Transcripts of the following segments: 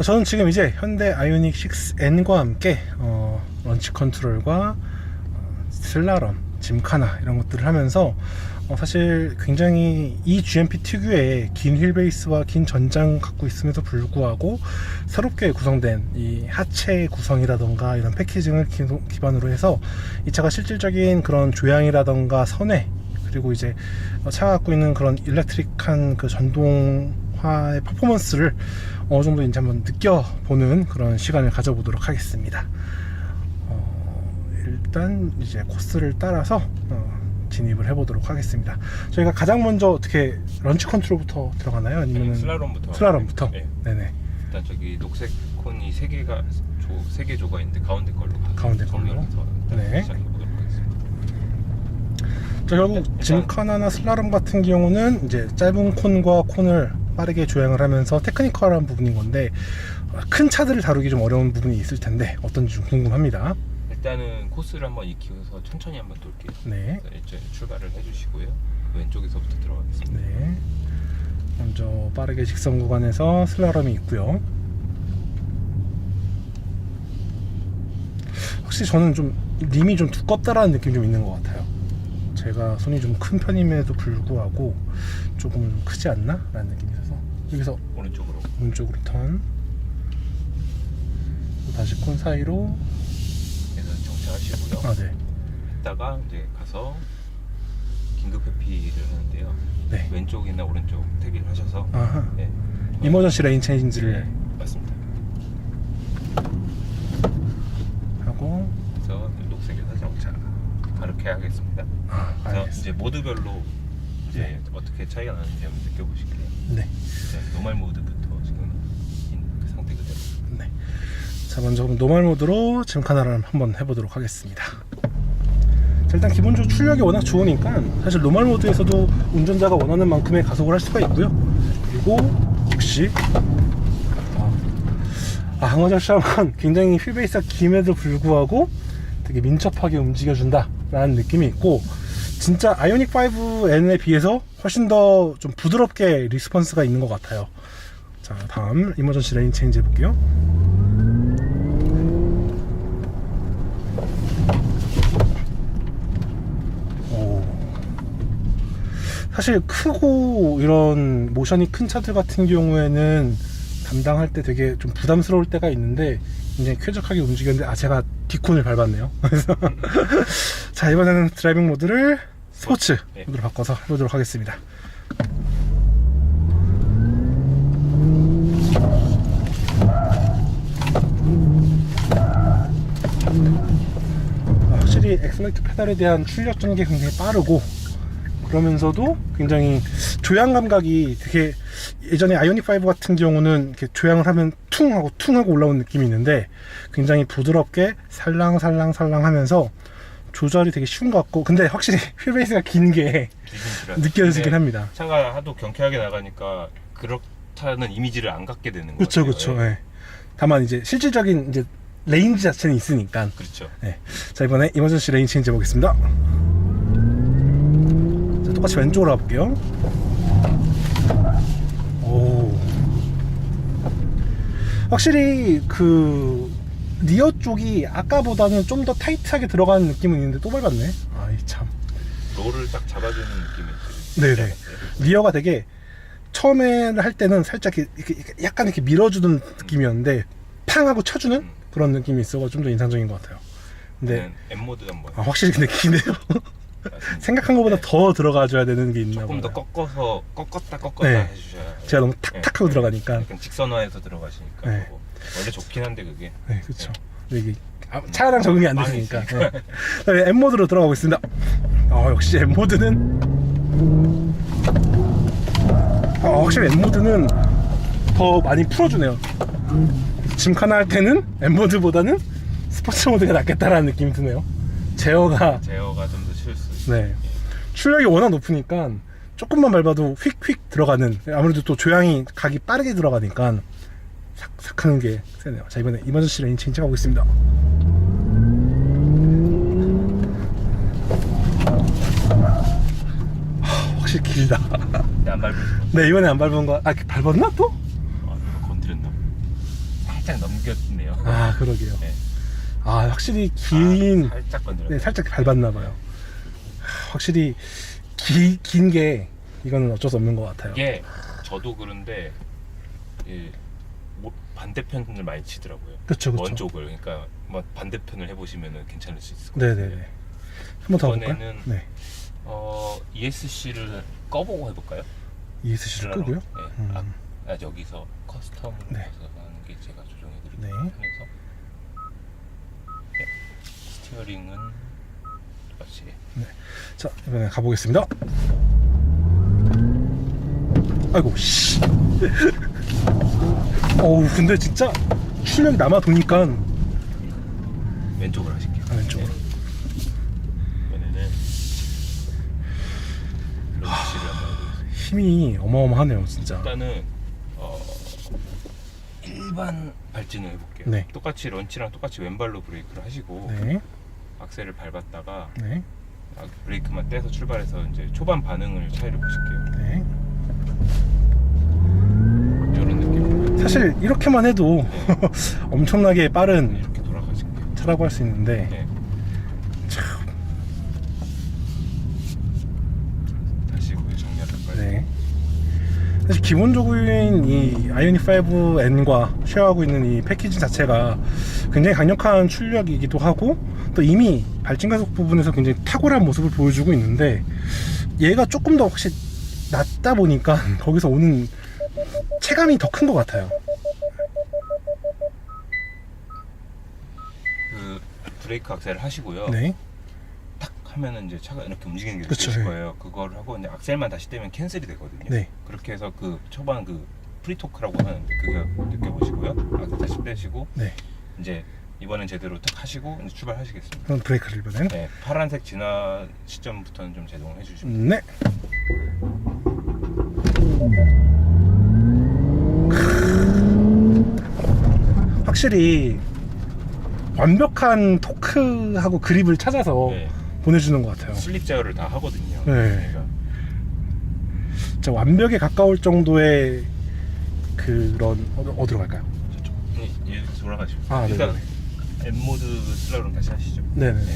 저는 지금 이제 현대 아이오닉 6N과 함께 런치 컨트롤과 슬라럼, 짐카나 이런 것들을 하면서 사실 굉장히 이 GMP 특유의 긴 휠베이스와 긴 전장 갖고 있음에도 불구하고 새롭게 구성된 이 하체 구성이라던가 이런 패키징을 기반으로 해서 이 차가 실질적인 그런 조향이라던가 선회, 그리고 이제 차가 갖고 있는 그런 일렉트릭한 그 전동화의 퍼포먼스를 어느 정도인지 한번 느껴보는 그런 시간을 가져보도록 하겠습니다. 일단 이제 코스를 따라서 진입을 해보도록 하겠습니다. 저희가 가장 먼저 어떻게 런치 컨트롤부터 들어가나요? 아니면 슬라럼부터? 네. 네네. 일단 저기 녹색 콘이 3개 조가 있는데 가운데 걸로 가운데 걸로? 네. 시작해보도록 하겠습니다. 자, 결국 짐카나나 슬라럼 같은 경우는 이제 짧은 콘과 콘을 빠르게 조향을 하면서 테크니컬한 부분인 건데 큰 차들을 다루기 좀 어려운 부분이 있을 텐데 어떤지 좀 궁금합니다. 일단은 코스를 한번 익히면서 천천히 한번 돌게요. 네. 이제 출발을 해주시고요. 왼쪽에서부터 들어가겠습니다. 네. 먼저 빠르게 직선 구간에서 슬라럼이 있고요. 확실히 저는 좀 림이 좀 두껍다라는 느낌이 좀 있는 것 같아요. 제가 손이 좀 큰 편임에도 불구하고 조금은 좀 크지 않나? 라는 느낌이 있어서 여기서 오른쪽으로 턴, 다시 콘 사이로 정차하시고요. 네. 이따가 이제 가서 긴급 회피를 하는데요. 네. 왼쪽이나 오른쪽 대기를 하셔서 네. 이머전시 레인 체인지를 맞습니다. 하고 그래서 녹색에서 정차 그렇게 하겠습니다. 그래서 이제 모드별로 이제 어떻게 차이가 나는지 한번 느껴보실게요. 네. 노멀 모드부터 지금 있는 그 상태 그대로. 네. 자, 먼저 노멀 모드로 짐카나를 한번 해보도록 하겠습니다. 자, 일단 기본적으로 출력이 워낙 좋으니까 사실 노멀 모드에서도 운전자가 원하는 만큼의 가속을 할 수가 있고요. 그리고 역시 항어절차만 굉장히 휠베이스가 김에도 불구하고 되게 민첩하게 움직여준다 라는 느낌이 있고, 진짜 아이오닉 5N에 비해서 훨씬 더 좀 부드럽게 리스폰스가 있는 것 같아요. 자, 다음 이머전시 레인 체인지 해볼게요. 사실 크고 이런 모션이 큰 차들 같은 경우에는 담당할 때 되게 좀 부담스러울 때가 있는데 굉장히 쾌적하게 움직였는데 제가 뒷콘을 밟았네요. 그래서 자, 이번에는 드라이빙 모드를 스포츠 모드로 바꿔서 해보도록 하겠습니다. 확실히 엑셀레이터 페달에 대한 출력 전개 굉장히 빠르고, 그러면서도 굉장히 조향 감각이 되게, 예전에 아이오닉 5 같은 경우는 이렇게 조향을 하면 퉁 하고 올라오는 느낌이 있는데 굉장히 부드럽게 살랑살랑 하면서 조절이 되게 쉬운 것 같고, 근데 확실히 휠베이스가 긴 게 느껴지긴 합니다. 차가 하도 경쾌하게 나가니까 그렇다는 이미지를 안 갖게 되는 거죠. 그렇죠. 네. 다만 이제 실질적인 이제 레인지 자체는 있으니까. 그렇죠. 네. 자, 이번에 이머전시 레인 체인지 해보겠습니다. 자, 똑같이 왼쪽으로 가볼게요. 오. 확실히 그 리어 쪽이 아까보다는 좀 더 타이트하게 들어가는 느낌은 있는데 또 밟았네. 아이 참. 롤을 딱 잡아주는 느낌이. 네네. 리어가 되게 처음에 할 때는 살짝 이렇게 약간 이렇게 밀어주는 느낌이었는데 팡 하고 쳐주는 그런 느낌이 있어서 좀 더 인상적인 것 같아요. 근데 M모드 한번. 확실히 근데 기네요. 생각한 것보다 더 들어가줘야 되는 게 있나 조금 더 봐요. 꺾었다 네. 해주셔야. 제가 너무 탁탁 하고 들어가니까. 약간 직선화해서 들어가시니까. 네. 원래 좋긴 한데 그게. 네, 그렇죠. 이게 차랑 적응이 안 되시니까. 네. 그다음에 M 모드로 들어가고 있습니다. 역시 M 모드는 확실히 M 모드는 더 많이 풀어주네요. 짐카나 할 때는 M 모드보다는 스포츠 모드가 낫겠다라는 느낌이 드네요. 제어가 좀 더 쉬울 수 있어요. 네. 출력이 워낙 높으니까 조금만 밟아도 휙휙 들어가는, 아무래도 또 조향이 각이 빠르게 들어가니까 삭 하는 게 세네요. 자, 이번에 이머전시 레인 체인지 가고 있습니다. 확실히 길다. 안 밟으신 거. 네, 이번에 안 밟은 거. 밟았나 또? 건드렸나? 살짝 넘겼네요. 아 그러게요. 네. 아 확실히 긴 살짝 건드려. 네, 살짝 밟았나봐요. 확실히 긴 게 이거는 어쩔 수 없는 것 같아요. 이게 저도 그런데 반대편을 많이 치더라고요. 그쵸. 원쪽을. 그러니까 뭐 반대편을 해보시면 괜찮을 수 있을 것 같아요. 네네네. 한번 더 볼까요? 이번에는 네. ESC를 꺼보고 해볼까요? ESC를 끄고요. 네. 여기서 커스텀으로 네. 가서 하는 게 제가 조정해드릴게요. 네. 하면서 네. 스티어링은 똑같이. 네. 자 이번에 가보겠습니다. 아이고 씨. 어우 근데 진짜 출력이 남아 도니까 왼쪽으로 하실게요. 왼쪽으로. 네. 이번에는 런치를 한번 해보겠습니다. 힘이 어마어마하네요 진짜. 일단은 일반 발진을 해볼게요. 네. 똑같이 런치랑 똑같이 왼발로 브레이크를 하시고 네. 악셀을 밟았다가 네. 브레이크만 떼서 출발해서 이제 초반 반응을 차이를 보실게요. 네. 이런 느낌으로 사실 이렇게만 해도 엄청나게 빠른 이렇게 돌아가실게요. 차라고 할 수 있는데 네. 참. 다시 거기 정리할까요? 네. 사실 기본적인 이 아이오닉 5N과 쉐어하고 있는 이 패키지 자체가 굉장히 강력한 출력이기도 하고 또 이미 발진 가속 부분에서 굉장히 탁월한 모습을 보여주고 있는데 얘가 조금 더 확실히 낫다 보니까 거기서 오는 체감이 더 큰 것 같아요. 그 브레이크 악셀을 하시고요. 네. 탁 하면은 이제 차가 이렇게 움직이는 게 그쵸, 느껴질 네. 거예요. 그걸 하고 이제 악셀만 다시 떼면 캔슬이 되거든요. 네. 그렇게 해서 그 초반 그 프리토크라고 하는데 그거 느껴보시고요. 악셀 다시 빼시고 네. 이제 이번엔 제대로 탁 하시고 이제 출발하시겠습니다. 그럼 브레이크를 이번엔. 네, 파란색 진화 시점부터는 좀 제동을 해주시면 네. 확실히 완벽한 토크하고 그립을 찾아서 네, 보내주는 것 같아요. 슬립 제어를 다 하거든요. 네. 얘가. 진짜 완벽에 가까울 정도의 그런 어디로 갈까요? 저쪽. 얘 돌아가시고. 아, 일단 네네. M 모드 슬라롬 다시 하시죠. 네네. 네.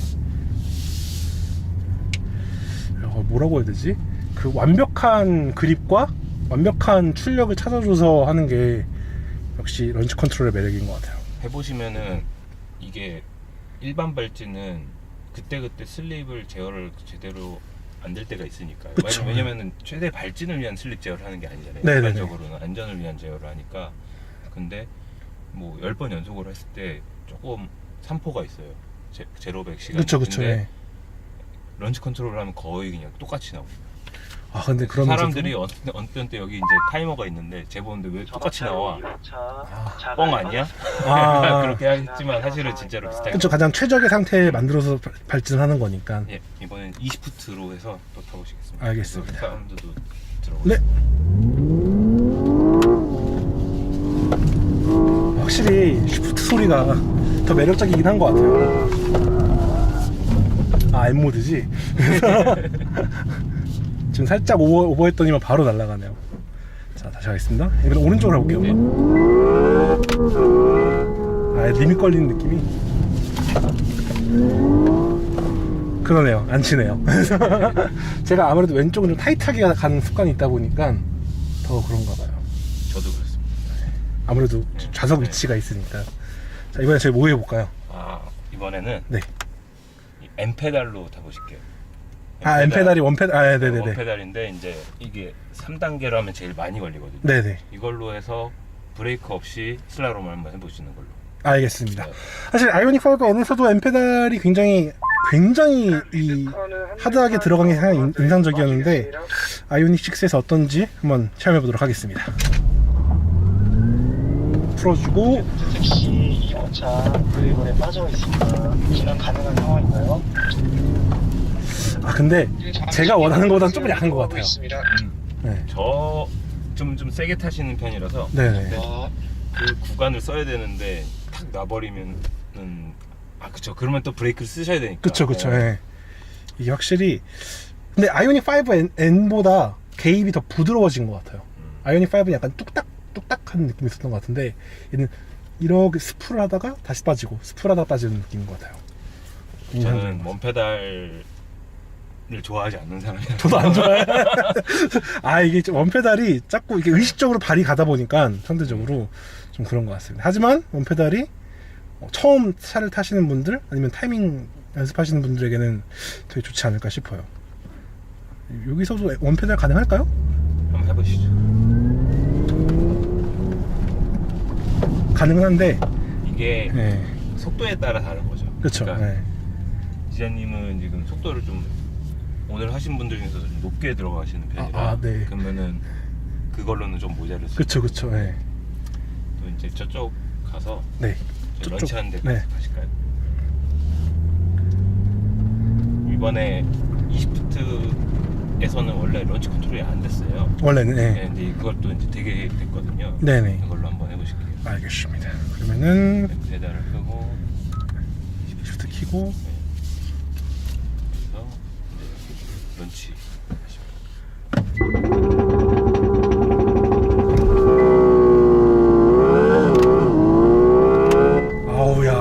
뭐라고 해야 되지? 그 완벽한 그립과 완벽한 출력을 찾아줘서 하는 게 역시 런치 컨트롤의 매력인 것 같아요. 해보시면은 이게 일반 발진은 그때그때 슬립을 제어를 제대로 안 될 때가 있으니까요. 그쵸. 왜냐면은 최대 발진을 위한 슬립 제어를 하는 게 아니잖아요. 네네네. 일반적으로는 안전을 위한 제어를 하니까. 근데 뭐 10번 연속으로 했을 때 조금 산포가 있어요. 제로백 시간. 그쵸. 근데 예. 런치 컨트롤을 하면 거의 그냥 똑같이 나옵니다. 아 근데 그런 사람들이 어떤 때 여기 이제 타이머가 있는데 재보는데 왜 똑같이 나와? 뻥 아니야? 아 그렇게 하겠지만 사실은 진짜로 비슷하게. 그쵸, 가장 최적의 상태에 만들어서 발진하는 거니까. 예, 이번엔 20푸트로 해서 또 타보시겠습니다. 알겠습니다. 사운드도 들어보세요. 네. 확실히 쉬프트 소리가 더 매력적이긴 한 것 같아요. 아 M 모드지. 지금 살짝 오버했더니만 바로 날아가네요. 자 다시 하겠습니다. 이번엔 오른쪽으로 해볼게요. 네. 아 리밋 걸리는 느낌이. 그러네요. 안 치네요. 제가 아무래도 왼쪽은 좀 타이트하게 가는 습관이 있다 보니까 더 그런가 봐요. 저도 그렇습니다. 아무래도 네. 좌석 네. 위치가 있으니까. 자 이번에 저희 뭐 해볼까요? 아, 이번에는 네. 이 M 페달로 타보실게요. 아 M페달이 원페달. 아 네네네. 원페달인데 이제 이게 3단계로 하면 제일 많이 걸리거든요. 네네. 이걸로 해서 브레이크 없이 슬라롬을 한번 해보시는 걸로. 알겠습니다. 네. 사실 아이오닉 5N에서도 M페달이 굉장히 이 하드하게 들어간 게 상당히 인상적이었는데 아이오닉 6에서 어떤지 한번 체험해 보도록 하겠습니다. 풀어주고. 즉시 2호차 드리블에 빠져 있습니다. 진행 가능한 상황인가요? 아 근데 제가 원하는 것보다는 조금 약한 것 같아요. 네. 저 좀 세게 타시는 편이라서 네네. 그 구간을 써야 되는데 탁 놔버리면은 그쵸. 그러면 또 브레이크를 쓰셔야 되니까. 그쵸. 예. 이게 확실히 근데 아이오닉 5N보다 개입이 더 부드러워진 것 같아요. 아이오닉 5는 약간 뚝딱한 느낌이 있었던 것 같은데 얘는 이렇게 스프를 하다가 다시 빠지고 스프를 하다가 빠지는 느낌인 것 같아요. 저는 원페달을 좋아하지 않는 사람이에요. 저도 안 좋아해. 아, 이게 좀 원페달이 자꾸 이게 의식적으로 발이 가다 보니까 상대적으로 좀 그런 것 같습니다. 하지만 원페달이 처음 차를 타시는 분들 아니면 타이밍 연습하시는 분들에게는 되게 좋지 않을까 싶어요. 여기서도 원페달 가능할까요? 한번 해보시죠. 가능은 한데 이게 네. 속도에 따라 다른 거죠. 그렇죠. 그러니까 네. 기자님은 지금 속도를 좀 오늘 하신 분들 중에서 좀 높게 들어가시는 편이라 네. 그러면은 그걸로는 좀 모자를 쓰고 그렇죠, 그렇죠. 네. 또 이제 저쪽 가서 네. 저희 저쪽. 런치하는 데 네. 가실까요? 이번에 20푸트에서는 원래 런치 컨트롤이 안 됐어요. 원래는 네. 네, 근데 그것도 이제 되게 됐거든요. 네네. 이걸로 한번 해보실게요. 알겠습니다. 그러면은 페달을 끄고 시프트 키고 그래서 이제 런치 하시면 아우야.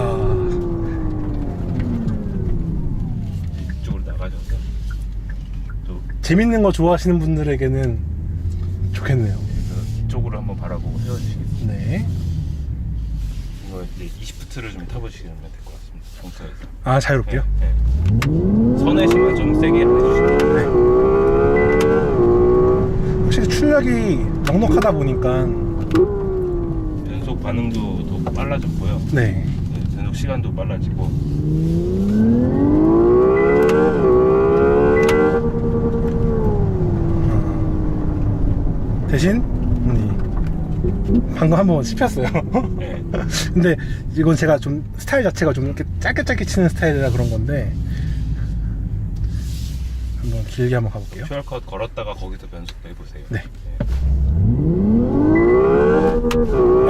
이쪽으로 나가셔서 또 재밌는 거 좋아하시는 분들에게는 좋겠네요. 그래서 이쪽으로 한번 바라보고 세워주시겠습니다. 네. 이거 이제 20푸트를 좀 타보시면 될 것 같습니다. 정차에서. 아, 자유롭게요? 네. 선회심만 좀 세게 안 해주시면 네. 확실히 출력이 넉넉하다 보니까 연속 반응도 더 빨라졌고요. 네. 네, 연속 시간도 빨라지고 대신 방금 한번 씹혔어요. 네. 근데 이건 제가 좀 스타일 자체가 좀 이렇게 짧게 치는 스타일이라 그런 건데 한번 길게 한번 가볼게요. 퓨얼컷 걸었다가 거기서 변속도 해보세요. 네.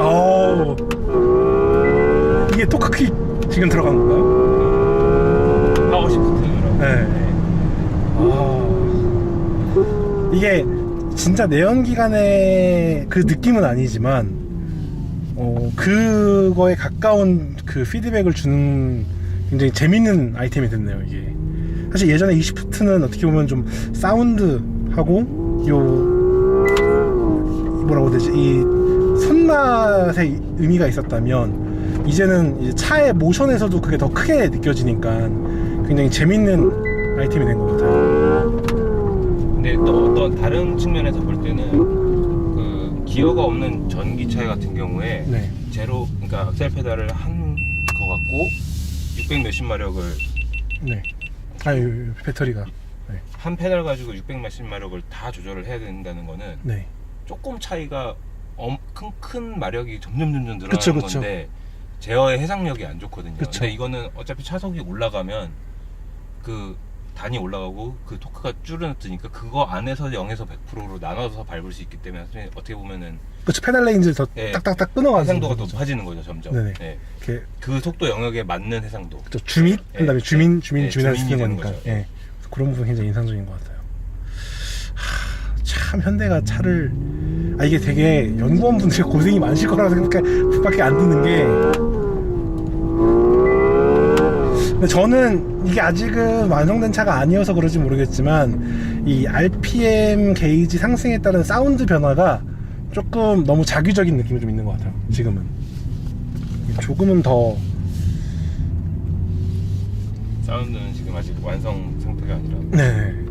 아우, 이게 토크킥 지금 들어간 건가요? 파워 시프트라고. 네. 아, 이게 진짜 내연기관의 그 느낌은 아니지만 그거에 가까운 그 피드백을 주는 굉장히 재밌는 아이템이 됐네요. 이게 사실 예전에 20푸트는 어떻게 보면 좀 사운드하고 요 뭐라고 해야 되지, 이 손맛의 의미가 있었다면 이제는 이제 차의 모션에서도 그게 더 크게 느껴지니까 굉장히 재밌는 아이템이 된 것 같아요. 근데 또 어떤 다른 측면에서 볼 때는 그 기어가 없는 전기차 같은 경우에 네. 제로, 그러니까 악셀 페달을 한 거 갖고 600 몇십 마력을 네. 아유, 배터리가. 네. 한 페달 가지고 600 몇십 마력을 다 조절을 해야 된다는 거는 네. 조금 조금 차이가 큰 마력이 점점 늘어나는 그쵸, 그쵸. 건데 제어의 해상력이 안 좋거든요. 그쵸. 근데 이거는 어차피 차속이 올라가면 그 단이 올라가고 그 토크가 줄어드니까 그거 안에서 0에서 100%로 나눠서 밟을 수 있기 때문에 어떻게 보면은 그렇죠. 페달 레인지를 더 네. 딱딱딱 끊어가지고. 해상도가 거죠. 높아지는 거죠, 점점. 네네. 네. 이렇게 그 속도 영역에 맞는 해상도. 그렇죠. 주민, 네. 그다음에 네. 주민을 네, 쓰는 주민이 되는 거니까. 거죠. 예. 그런 부분 굉장히 인상적인 것 같아요. 참 현대가 차를 이게 되게 연구원 분들이 고생이 많으실 거라고 생각밖에 안 드는 게, 근데 저는 이게 아직은 완성된 차가 아니어서 그런지 모르겠지만 이 RPM 게이지 상승에 따른 사운드 변화가 조금 너무 자기적인 느낌이 좀 있는 것 같아요. 지금은 조금은 더. 사운드는 지금 아직 완성 상태가 아니라. 네.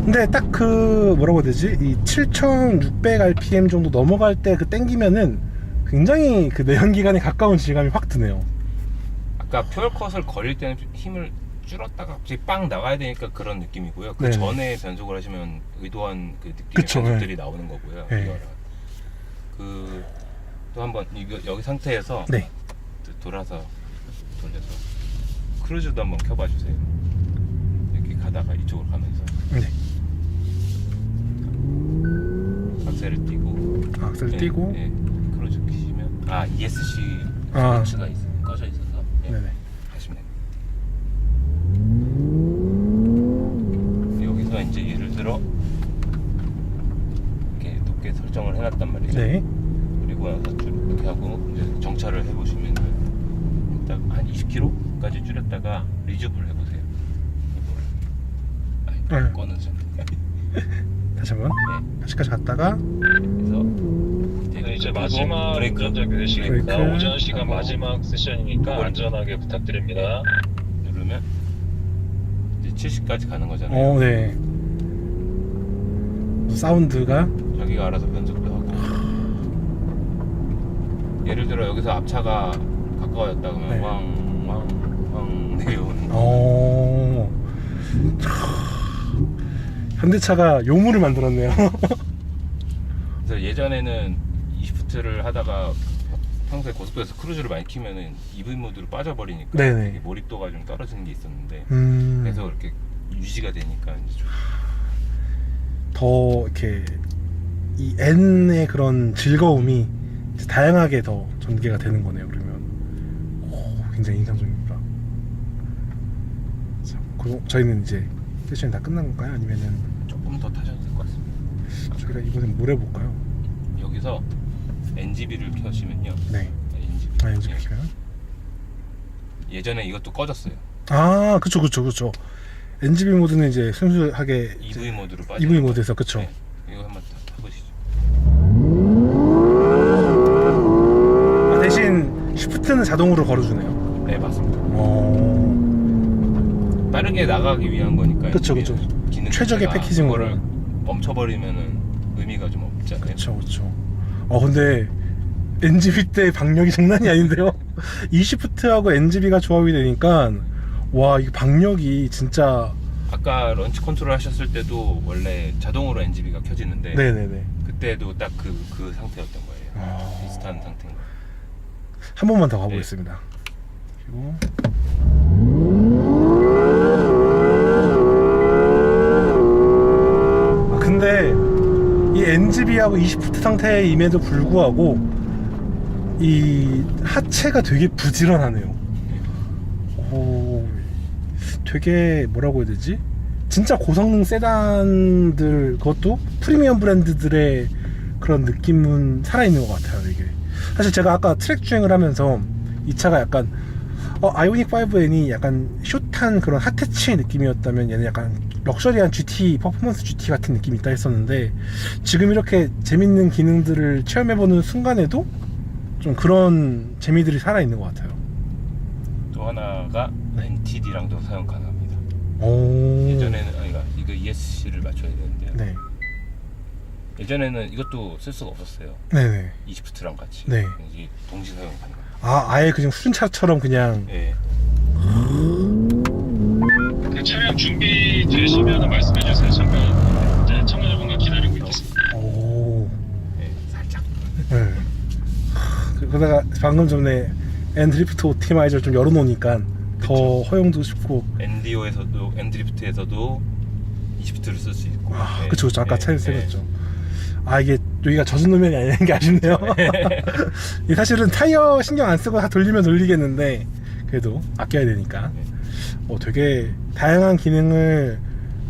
근데 딱 그 뭐라고 해야 되지? 이 7600 RPM 정도 넘어갈 때 그 땡기면은 굉장히 그 내연기관에 가까운 질감이 확 드네요. 아까 퓨얼컷을 걸릴 때는 힘을 줄었다가 갑자기 빵 나가야 되니까 그런 느낌이고요. 그 네. 전에 변속을 하시면 의도한 그 느낌의 그쵸, 변속들이 네. 나오는 거고요. 네. 이거랑. 그 또 한번 여기 상태에서 네. 돌려서 크루즈도 한번 켜봐 주세요. 이렇게 가다가 이쪽으로 가면서 네. 악셀을 띄고 악셀 띄고. 네, 크루즈 키시면 ESC 아. 스위치가 꺼져 있어서 네네. 하시면 들어 이렇게 높게 설정을 해놨단 말이에요. 네. 그리고 나서 이렇게 하고 이제 정차를 해보시면은 딱 한 20km까지 줄였다가 리줍을 해보세요. 이거를. 네. 꺼는 전. 다시 한번 네. 80까지 갔다가 그래서 네, 이제 그리고 마지막 브레이크 운전자 되시겠습니다. 브레이크. 오전 시간 하고. 마지막 세션이니까 안전하게 부탁드립니다. 누르면 이제 70까지 가는 거잖아요. 네. 사운드가 자기가 알아서 변속도 하고. 예를 들어 여기서 앞차가 가까워졌다 그러면 네. 왕왕왕 내려오는 거. 현대차가 요물을 만들었네요. 그래서 예전에는 20푸트를 하다가 평소에 고속도로에서 크루즈를 많이 키면은 EV 모드로 빠져버리니까 네네. 되게 몰입도가 좀 떨어지는 게 있었는데 그래서 이렇게 유지가 되니까 이제 좀 더 이렇게 이 N의 그런 즐거움이 이제 다양하게 더 전개가 되는 거네요. 그러면 굉장히 인상적입니다. 자, 그럼 저희는 이제 세션이 다 끝난 건가요? 아니면은 조금 더 타셔도 될 것 같습니다. 저희가 이번엔 뭘 해볼까요? 여기서 NGB를 켜시면요. 네. NGB. 아, 연습 키면. 예전에 이것도 꺼졌어요. 아, 그쵸. NGB 모드는 이제 순수하게 EV 모드로 빠져. EV 모드에서 그쵸. 네. 이거 한번 타보시죠. 아, 대신 시프트는 자동으로 걸어주네요. 네, 맞습니다. 빠르게 나가기 위한 거니까. 그쵸. 기능 최적의 자체가 패키징으로. 그거를 멈춰버리면은 의미가 좀 없잖아요. 그쵸. 근데 NGB 때 박력이 장난이 아닌데요. 이 시프트하고 NGB가 조합이 되니까 와, 이 박력이 진짜. 아까 런치 컨트롤 하셨을 때도 원래 자동으로 NGB가 켜지는데 네네네. 그때도 딱 그 상태였던 거예요. 아. 비슷한 상태인 거예요. 한 번만 더 가보겠습니다. 그리고 근데 이 NGB하고 20푸트 상태임에도 불구하고 이 하체가 되게 부지런하네요. 오, 되게 뭐라고 해야 되지? 진짜 고성능 세단들, 그것도 프리미엄 브랜드들의 그런 느낌은 살아있는 것 같아요. 이게 사실 제가 아까 트랙 주행을 하면서 이 차가 약간 아이오닉 5N이 약간 숏한 그런 핫해치의 느낌이었다면 얘는 약간 럭셔리한 GT, 퍼포먼스 GT 같은 느낌이 있다 했었는데, 지금 이렇게 재밌는 기능들을 체험해보는 순간에도 좀 그런 재미들이 살아있는 것 같아요. 또 하나가 네. NTD랑도 사용 가능합니다. 오. 예전에는 이거 ESC를 맞춰야 되는데요. 네. 예전에는 이것도 쓸 수가 없었어요. 네네. 20푸트랑 같이. 네. 이게 동시 사용 가능합니다. 아예 그냥 수준차처럼 그냥. 예. 그 차량 준비되시면 말씀해주세요. 잠깐 이제 참가자분과 기다리고 있겠습니다. 오. 예, 살짝. 네. 그러다가 방금 전에 엔드리프트 오티마이저를 좀 열어놓으니까 더 허용도 쉽고. 엔디오에서도 엔드리프트에서도 20푸트를 쓸 수 있고. 예. 그쵸. 아까 예, 차에서 예. 생겼죠. 여기가 여기가 젖은 노면이 아니라는 게 아쉽네요. 이 사실은 타이어 신경 안 쓰고 다 돌리면 돌리겠는데 그래도 아껴야 되니까. 되게 다양한 기능을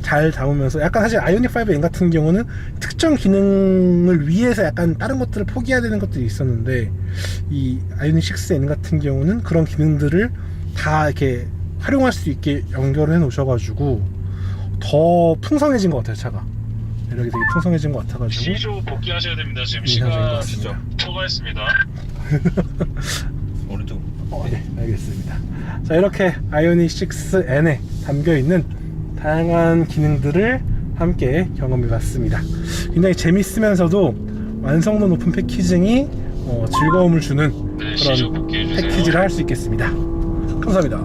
잘 담으면서, 약간 사실 아이오닉 5N 같은 경우는 특정 기능을 위해서 약간 다른 것들을 포기해야 되는 것들이 있었는데, 이 아이오닉 6N 같은 경우는 그런 기능들을 다 이렇게 활용할 수 있게 연결을 해 놓으셔가지고 더 풍성해진 것 같아요. 차가 매력이 되게 풍성해진 것 같아가지고 C조 복귀하셔야 됩니다. 지금 인상적인 것 시간 같습니다. 초과했습니다. 오른쪽. 네, 알겠습니다. 자, 이렇게 아이오닉 6N에 담겨있는 다양한 기능들을 함께 경험해봤습니다. 굉장히 재밌으면서도 완성도 높은 패키징이 즐거움을 주는 네, 그런 C조 복귀해주세요. 패키지를 할 수 있겠습니다. 감사합니다.